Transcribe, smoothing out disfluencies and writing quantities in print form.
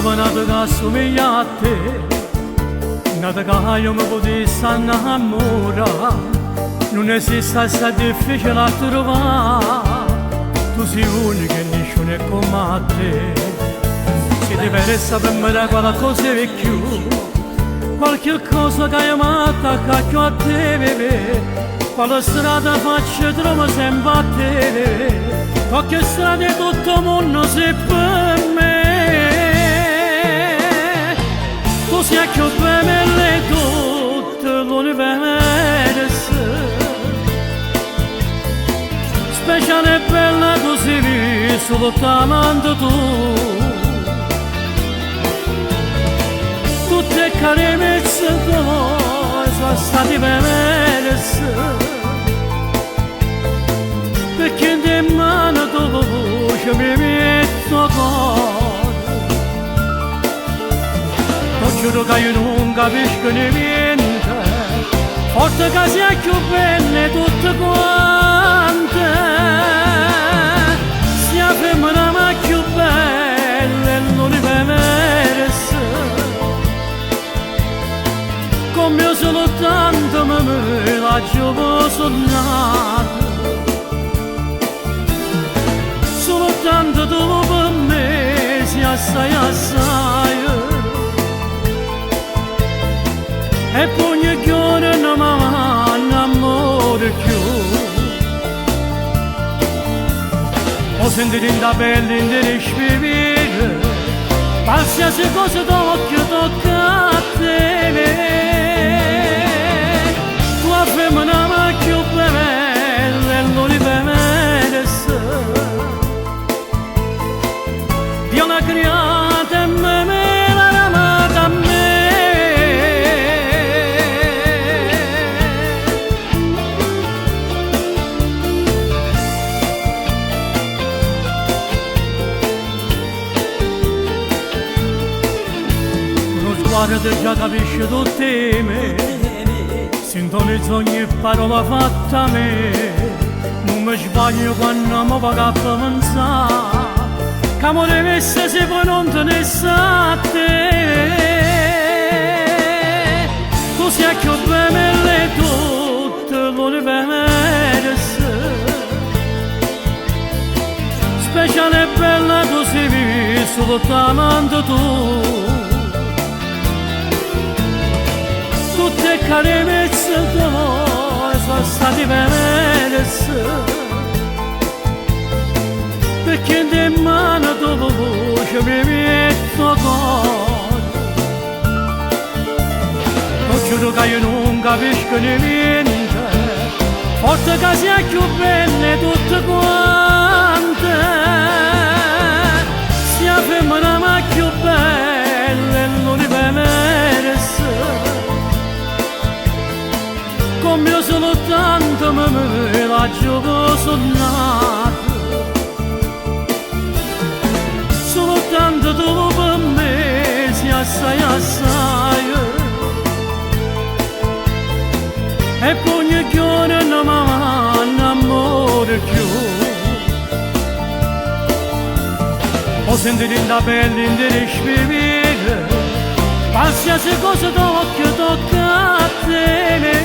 giovanata che assomiglia a te, nata che io mi potessi innamorare, non esiste assai difficile a trovare, tu sei unica e nessuno è come te. Se ti peressa per me qualcosa di più, qualche cosa che io mi attacco a te, bebè, quale strada faccio trovo sempre a te, qualche strada di tutto il mondo sei per me. Tu sei più bella di tutto l'universo, speciale e bella così, soltanto tu. Tutte carezze tue sono state perse, perché in mano tua voce mi metto cuore. Ti giuro che io non capisco niente, forse che sei più bella tutte quante, sei la femmina più bella nell'universo, come io soltanto me la gioco sognata, soltanto tu per me sei assai assai, e poi ogni giorno non mi innamoro più. Ho sentito in da pelle in respirare, qualsiasi cosa d'occhio tocca a te. Tua femmina più bella nell'universo, Dio l'ha creata e me l'ha amata a me. Guarda già capisci tutti me, sintonizzo ogni parola fatta a me, non mi sbaglio quando mi va a pensare, che amore messa se poi non te ne sa te. Tu sei più bella di tutto l'universo, speciale e bella così, soltanto tu. Tutte carezze tue sono state perse, perché in mano tua voce mi metto cuore. Ti giuro che io non capisco niente, forse che sei più bella tutte quante, sei la femmina più bella nell'universo, come io soltanto me la gioco sognata, soltanto tu per me sei assai assai, e poi ogni giorno non mi innamoro più. Ho sentito in da pelle in respirare, qualsiasi cosa d'occhio tocca a te.